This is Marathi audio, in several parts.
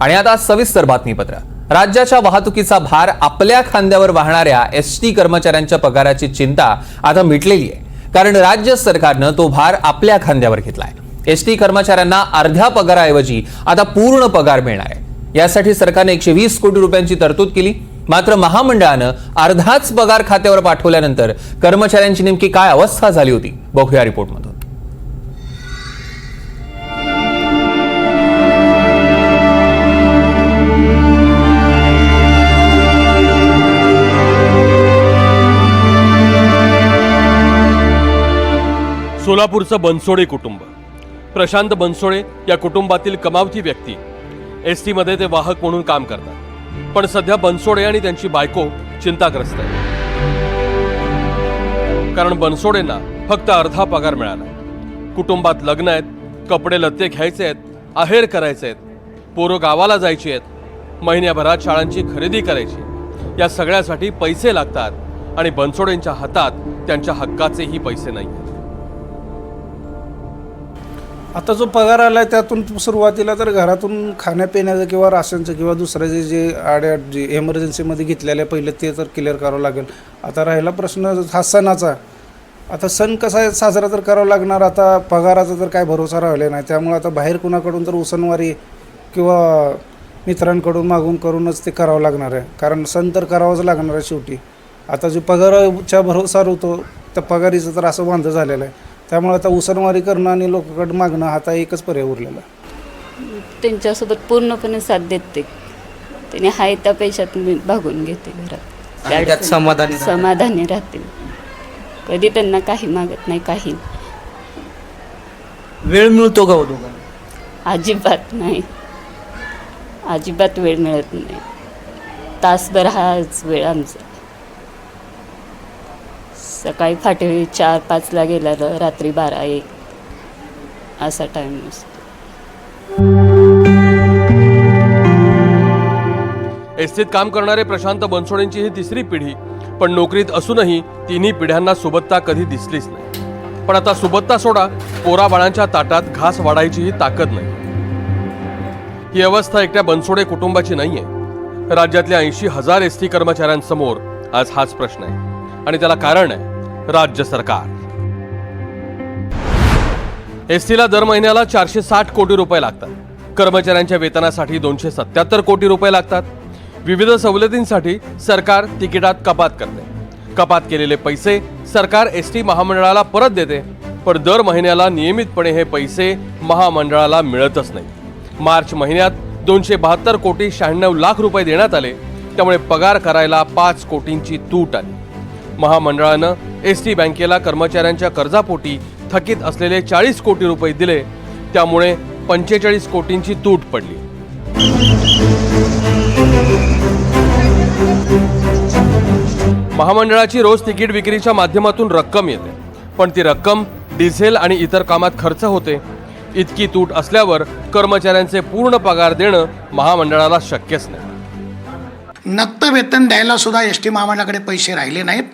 आणि आता सविस्तर बातमीपत्र। राज्याच्या वाहतुकीचा भार आपल्या खांद्यावर वाहणाऱ्या एसटी कर्मचाऱ्यांच्या पगाराची चिंता आता मिटलेली आहे, कारण राज्य सरकारने तो भार आपल्या खांद्यावर घेतलाय। एसटी कर्मचाऱ्यांना अर्ध्या पगाराऐवजी आता पूर्ण पगार मिळणार आहे। यासाठी सरकारने 120 कोटी रुपयांची तरतूद केली। मात्र महामंडळाने अर्धाच पगार खात्यावर पाठवल्यानंतर कर्मचाऱ्यांची नेमकी काय अवस्था झाली होती, बघूया रिपोर्टमधून। सोलापूरचं बनसोडे कुटुंब। प्रशांत बनसोडे या कुटुंबातील कमावती व्यक्ती एसटी मध्ये ते वाहक म्हणून काम करतात, पण सध्या बनसोडे आणि त्यांची बायको चिंताग्रस्त आहे, कारण बनसोडेंना फक्त अर्धा पगार मिळाला। कुटुंबात लग्न आहेत, कपडे लत्ते घ्यायचे आहेत, आहेर करायचे आहेत, पोरं गावाला जायची आहेत, महिन्याभरात शाळांची खरेदी करायची। या सगळ्यासाठी पैसे लागतात आणि बनसोडेंच्या हातात त्यांच्या हक्काचेही पैसे नाहीत। आता जो पगार आला आहे त्यातून सुरुवातीला तर घरातून खाण्यापिण्याचं किंवा राशनचं किंवा दुसऱ्याचे जे आड्याड जे एमर्जन्सीमध्ये घेतलेले पहिले ते तर क्लिअर करावं लागेल। आता राहिला प्रश्न हा सणाचा। आता सण कसा साजरा तर करावा लागणार, आता पगाराचा तर काय भरोसा राहिला नाही। त्यामुळे आता बाहेर कुणाकडून तर उसनवारी किंवा मित्रांकडून मागून करूनच ते करावं लागणार आहे, कारण सण तर करावंच लागणार आहे शेवटी। आता जो पगाराच्या भरोसा होतो त्या पगारीचं तर असं वांधं झालेलं आहे। त्यामुळे आता उसनवारी करणं आणि लोकांकडे मागणं आता एकच पर्याय उरलेला। त्यांच्यासोबत पूर्णपणे साथ देते, त्याने हाय त्या पैशात मी भागून घेते घरात, समाधानी राहते। कधी त्यांना काही मागत नाही, काही वेळ मिळतो का दोघांना? अजिबात नाही, अजिबात वेळ मिळत नाही। तासभर हाच वेळ आमचा। सकाळी फाटे 4-5ला गेला, रात्री 12-1 असा टाइम असतो। एसटीत काम करणारे प्रशांत बनसोडेंची ही तिसरी पिढी, पण नोकरीत असूनही तिन्ही पिढ्यांना सुबत्ता कधी दिसलीच नाही। पण आता सुबत्ता सोडा, पोराबाळांच्या ताटात घास वाढायचीही ताकद नाही। ही अवस्था एकट्या बनसोडे कुटुंबाची नाहीये। राज्यातल्या 80,000 एसटी कर्मचाऱ्यांसमोर आज हाच प्रश्न आहे, आणि त्याला कारण आहे राज्य सरकार। एसटीला दर महिन्याला 460 कोटी रुपये लागतात। कर्मचाऱ्यांच्या वेतनासाठी 277 कोटी रुपये लागतात। विविध सवलतींसाठी सरकार तिकिटात कपात करते। कपात केलेले पैसे सरकार एसटी महामंडळाला परत देते, पण दर महिन्याला नियमितपणे हे पैसे महामंडळाला मिळतच नाही। मार्च महिन्यात 272 कोटी 96 लाख रुपये देण्यात आले, त्यामुळे पगार करायला 5 कोटींची तूट आली। महामंडळानं एसटी बँकेला कर्मचाऱ्यांच्या कर्जापोटी थकीत असलेले 40 कोटी रुपये दिले, त्यामुळे 45 कोटींची तूट पडली। महामंडळाची रोज तिकीट विक्रीच्या माध्यमातून रक्कम येते, पण ती रक्कम डिझेल आणि इतर कामात खर्च होते। इतकी तूट असल्यावर कर्मचाऱ्यांचे पूर्ण पगार देणं महामंडळाला शक्यच नाही। नक्त वेतन द्यायला सुद्धा एस टी महामंडळाकडे पैसे राहिले नाहीत,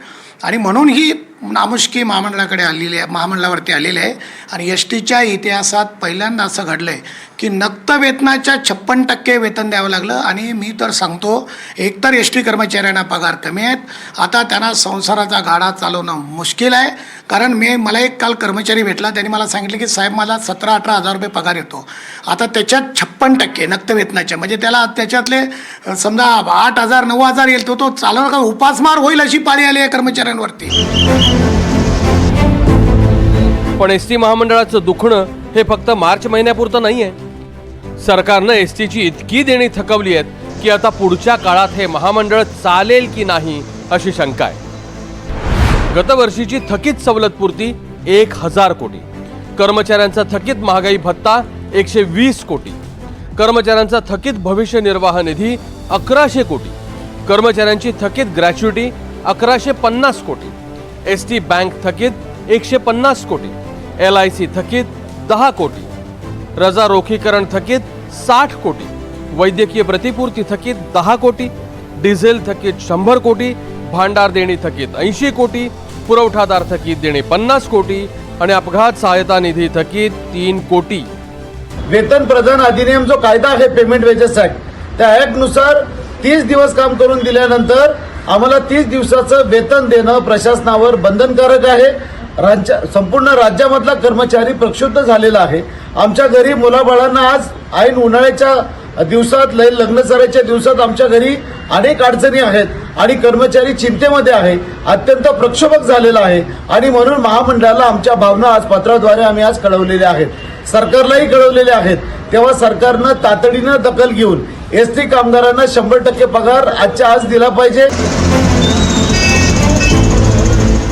आणि म्हणून ही नामुष्की महामंडळाकडे आलेली आहे, महामंडळावरती आलेली आहे। आणि एस टीच्या इतिहासात पहिल्यांदा असं घडलं आहे की नक्त वेतनाच्या 56% वेतन द्यावं लागलं। आणि मी तर सांगतो, एकतर एस टी कर्मचाऱ्यांना पगार कमी आहेत, आता त्यांना संसाराचा गाडा चालवणं मुश्किल आहे। कारण मला एक काल कर्मचारी भेटला, त्यांनी मला सांगितलं की साहेब मला 17-18 हजार रुपये पगार येतो, आता त्याच्यात 56% नक्त वेतनाच्या, म्हणजे त्याला त्याच्यातले समजा 8,000-9,000 येईल, तो चालवणं का उपासमार होईल अशी पाळी आली आहे कर्मचाऱ्यांवरती। पण एसटी महामंडळाचं दुखणं हे फक्त मार्च महिन्यापुरतं नाहीये। सरकारनं एसटीची इतकी देणी थकवली आहेत की आता पुढच्या काळात हे महामंडळ चालेल की नाही अशी शंका आहे। गतवर्षीची थकीत सवलतपूर्ती 1,000 कोटी, कर्मचाऱ्यांचा थकीत महागाई भत्ता 120 कोटी, कर्मचाऱ्यांचा थकीत भविष्य निर्वाह निधी 1100 कोटी, कर्मचाऱ्यांची थकीत ग्रॅच्युटी 1150 कोटी, एसटी बँक थकीत 150 कोटी, LIC थकीत 10 कोटी, रजा रोखीकरण थकीत 60 कोटी, वैद्यकीय प्रतिपूर्ती थकीत 10 कोटी, डिझेल थकीत 100 कोटी, भांडार देणी थकीत 80 कोटी, पुरवठादार थकीत देणे 50 कोटी आणि अपघात सहायता निधी थकीत 3 कोटी। वेतन प्रदान अधिनियम जो कायदा आहे पेमेंट वेजेस ऍक्ट, त्या ऍक्टनुसार 30 दिवस काम करून दिल्यानंतर आम्हाला 30 दिवसाचं वेतन देणं प्रशासनावर बंधनकारक आहे. संपूर्ण राज्यामधला कर्मचारी प्रक्षुब्ध झालेला आहे. आमच्या घरी मुलाबाळांना आज ऐन उन्हाळ्याच्या दिवसात लग्नसराईच्या दिवसात आमच्या घरी अनेक अडचणी आहेत आणि कर्मचारी चिंतेमध्ये आहे, अत्यंत प्रक्षोभक झालेला आहे आणि म्हणून महामंडळाला आमच्या भावना आज पत्राद्वारे आम्ही आज कळवलेल्या आहेत, सरकारलाही कळवलेले आहेत. तेव्हा सरकारनं तातडीनं दखल घेऊन एसटी कामगारांना 100% पगार आजच्या आज दिला पाहिजे.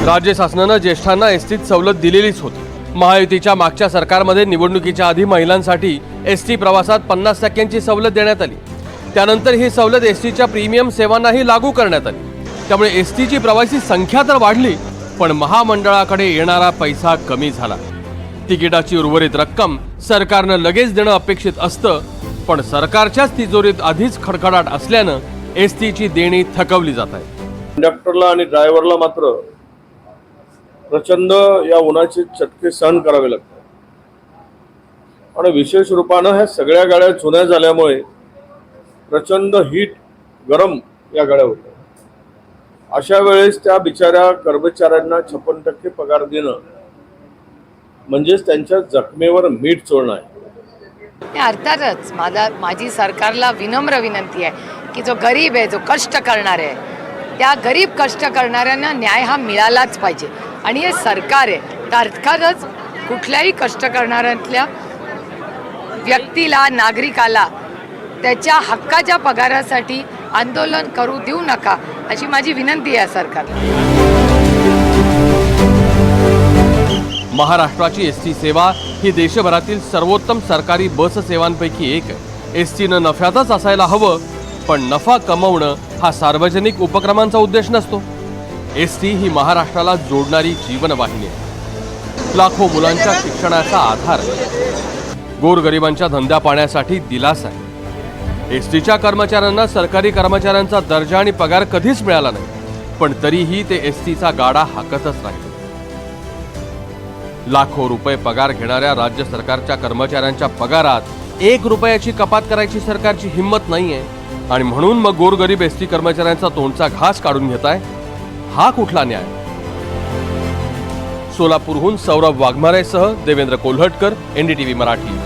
राज्य शासनानं ज्येष्ठांना एसटीत सवलत दिलेलीच होती. महायुतीच्या मागच्या सरकारमध्ये निवडणुकीच्या आधी महिलांसाठी एसटी प्रवासात 50% सवलत देण्यात आली. त्यानंतर ही सवलत एसटीच्या प्रीमियम सेवांनाही लागू करण्यात आली. त्यामुळे एसटीची प्रवासी संख्या तर वाढली, पण महामंडळाकडे येणारा पैसा कमी झाला. तिकिटाची उर्वरित रक्कम सरकारनं लगेच देणं अपेक्षित असतं, पण सरकारच्याच तिजोरीत आधीच खडखडाट असल्यानं एसटीची देणी थकवली जात आहे. कंडक्टरला आणि ड्रायव्हरला मात्र प्रचंड या उन्हाचे चटके सहन करावे लागतात आणि विशेष रूपानं ह्या सगळ्या गाड्या जुन्या झाल्यामुळे प्रचंड हीट गरम या गाड्या होत्या. अशा वेळेस त्या बिचाऱ्या कर्मचाऱ्यांना 56% पगार देणं म्हणजेच त्यांच्या जखमेवर मीठ चोळणं आहे. अर्थातच माझी सरकारला विनम्र विनंती आहे की जो गरीब आहे, जो कष्ट करणार आहे, त्या गरीब कष्ट करणाऱ्यांना न्याय हा मिळालाच पाहिजे. आणि हे सरकार आहे तर अर्थातच कुठल्याही कष्ट करणाऱ्यातल्या व्यक्तीला, नागरिकाला त्याच्या हक्काच्या पगारासाठी आंदोलन करू देऊ नका अशी माझी विनंती आहे सरकारला. महाराष्ट्राची एसटी सेवा ही देशभरातील सर्वोत्तम सरकारी बस सेवांपैकी एक आहे. एसटीनं नफ्यातच असायला हवं, पण नफा कमवणं हा सार्वजनिक उपक्रमांचा उद्देश नसतो. एसटी ही महाराष्ट्राला जोडणारी जीवनवाहिनी आहे. लाखो मुलांच्या शिक्षणाचा आधार आहे. गोरगरिबांच्या धंद्या पाण्यासाठी दिलासा आहे. एसटीच्या कर्मचाऱ्यांना सरकारी कर्मचाऱ्यांचा दर्जा आणि पगार कधीच मिळाला नाही, पण तरीही ते एसटीचा गाडा हाकतच राहिले. लाखो रुपये पगार घेणाऱ्या राज्य सरकारच्या कर्मचाऱ्यांच्या पगारात 1 रुपयाची कपात करायची सरकारची हिंमत नाहीये आणि म्हणून मग गोरगरीब एसटी कर्मचाऱ्यांचा तोंडचा घास काढून घेताय. हा कुठला न्याय? सोलापूरहून सौरभ वाघमारेसह देवेंद्र कोल्हटकर, NDTV मराठी.